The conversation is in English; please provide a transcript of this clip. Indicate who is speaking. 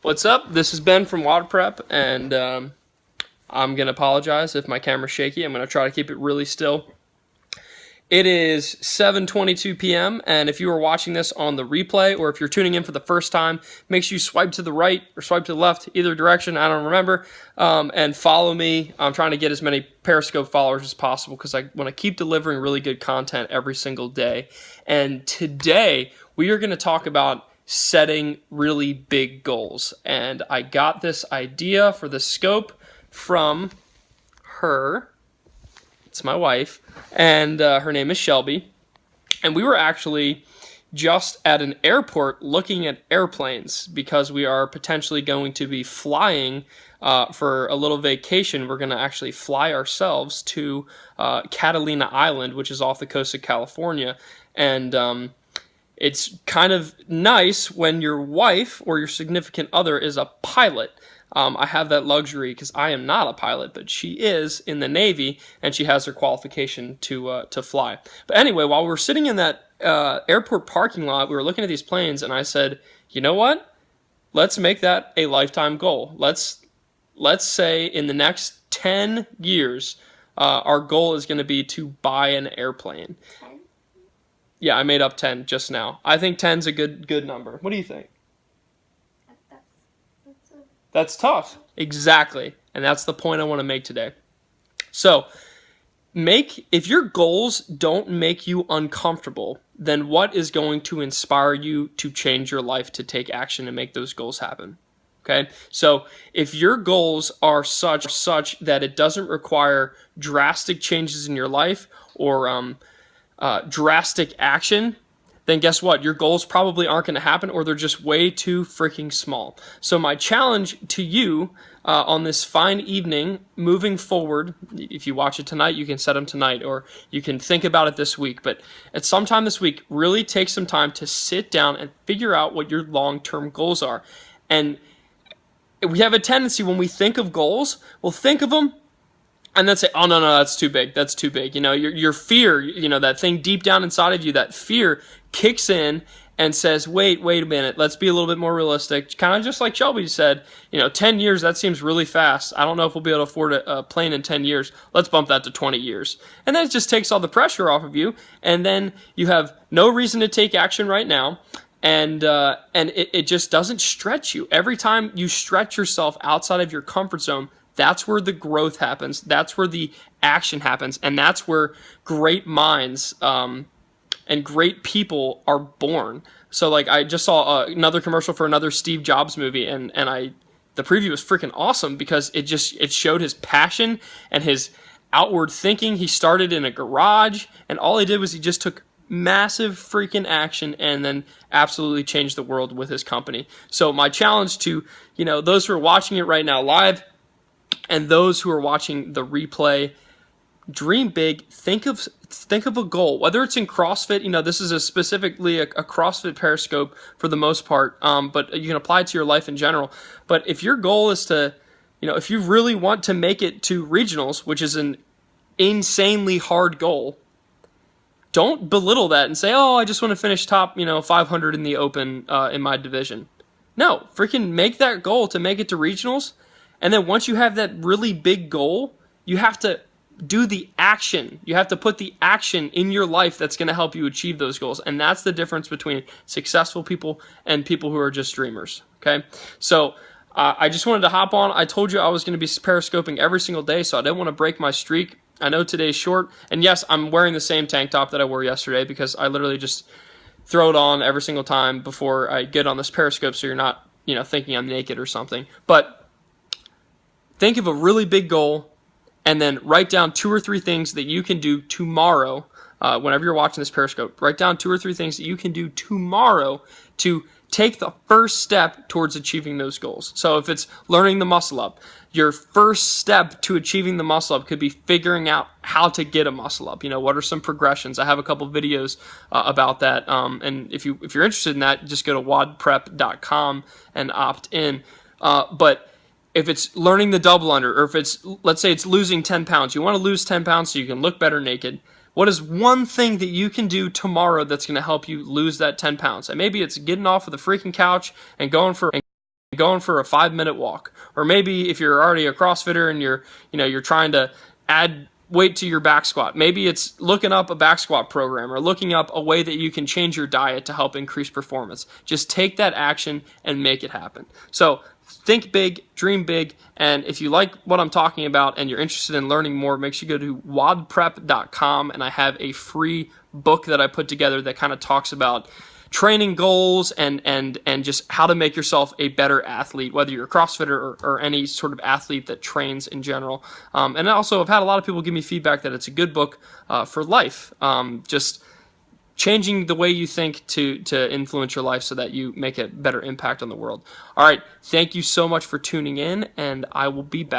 Speaker 1: What's up? This is Ben from Water Prep, and I'm going to apologize if my camera's shaky. I'm going to try to keep it really still. It is 7:22 p.m., and if you are watching this on the replay, or if you're tuning in for the first time, make sure you swipe to the right or swipe to the left, either direction, I don't remember, and follow me. I'm trying to get as many Periscope followers as possible because I want to keep delivering really good content every single day. And today, we are going to talk about setting really big goals. And I got this idea for the scope from her. It's my wife, and her name is Shelby. And we were actually just at an airport looking at airplanes because we are potentially going to be flying for a little vacation. We're going to actually fly ourselves to Catalina Island, which is off the coast of California. And it's kind of nice when your wife or your significant other is a pilot. I have that luxury because I am not a pilot, but she is in the Navy, and she has her qualification to fly. But anyway, while we were sitting in that airport parking lot, we were looking at these planes, and I said, you know what? Let's make that a lifetime goal. Let's say in the next 10 years, our goal is going to be to buy an airplane. 10? Yeah, I made up 10 just now. I think 10's a good number. What do you think? That's tough. Exactly. And that's the point I want to make today. So, if your goals don't make you uncomfortable, then what is going to inspire you to change your life, to take action and make those goals happen? Okay? So, if your goals are such that it doesn't require drastic changes in your life or drastic action, then guess what? Your goals probably aren't going to happen, or they're just way too freaking small. So my challenge to you on this fine evening, moving forward, if you watch it tonight, you can set them tonight, or you can think about it this week. But at some time this week, really take some time to sit down and figure out what your long-term goals are. And we have a tendency when we think of goals, we'll think of them and then say, oh, no, that's too big. That's too big. You know, your fear, that thing deep down inside of you, that fear kicks in and says, wait a minute, let's be a little bit more realistic. Kind of just like Shelby said, 10 years, that seems really fast. I don't know if we'll be able to afford a plane in 10 years. Let's bump that to 20 years. And then it just takes all the pressure off of you. And then you have no reason to take action right now. And it just doesn't stretch you. Every time you stretch yourself outside of your comfort zone, that's where the growth happens. That's where the action happens. And that's where great minds and great people are born. So I just saw another commercial for another Steve Jobs movie, and the preview was freaking awesome because it showed his passion and his outward thinking. He started in a garage, and all he did was he just took massive freaking action and then absolutely changed the world with his company. So my challenge to those who are watching it right now live and those who are watching the replay, dream big. Think of a goal, whether it's in CrossFit. This is specifically a CrossFit Periscope for the most part, but you can apply it to your life in general. But if your goal is to, if you really want to make it to regionals, which is an insanely hard goal, don't belittle that and say, oh, I just want to finish top, 500 in the open in my division. No, freaking make that goal to make it to regionals. And then once you have that really big goal, you have to do the action. You have to put the action in your life that's going to help you achieve those goals. And that's the difference between successful people and people who are just dreamers. Okay? So I just wanted to hop on. I told you I was going to be periscoping every single day, so I didn't want to break my streak. I know today's short. And yes, I'm wearing the same tank top that I wore yesterday because I literally just throw it on every single time before I get on this periscope so you're not, thinking I'm naked or something. But think of a really big goal, and then write down 2 or 3 things that you can do tomorrow. Whenever you're watching this Periscope, write down 2 or 3 things that you can do tomorrow to take the first step towards achieving those goals. So if it's learning the muscle up, your first step to achieving the muscle up could be figuring out how to get a muscle up. What are some progressions? I have a couple videos about that. And if you're interested in that, just go to wadprep.com and opt in. But if it's learning the double under, or if it's, let's say it's losing 10 pounds, you want to lose 10 pounds so you can look better naked. What is one thing that you can do tomorrow that's going to help you lose that 10 pounds? And maybe it's getting off of the freaking couch and going for a 5-minute walk. Or maybe if you're already a CrossFitter and you're trying to add weight to your back squat, maybe it's looking up a back squat program or looking up a way that you can change your diet to help increase performance. Just take that action and make it happen. So think big, dream big, and if you like what I'm talking about and you're interested in learning more, make sure you go to wadprep.com, and I have a free book that I put together that kind of talks about training goals and just how to make yourself a better athlete, whether you're a CrossFitter or any sort of athlete that trains in general. And also, I've had a lot of people give me feedback that it's a good book for life. Just changing the way you think to influence your life so that you make a better impact on the world. All right, thank you so much for tuning in, and I will be back.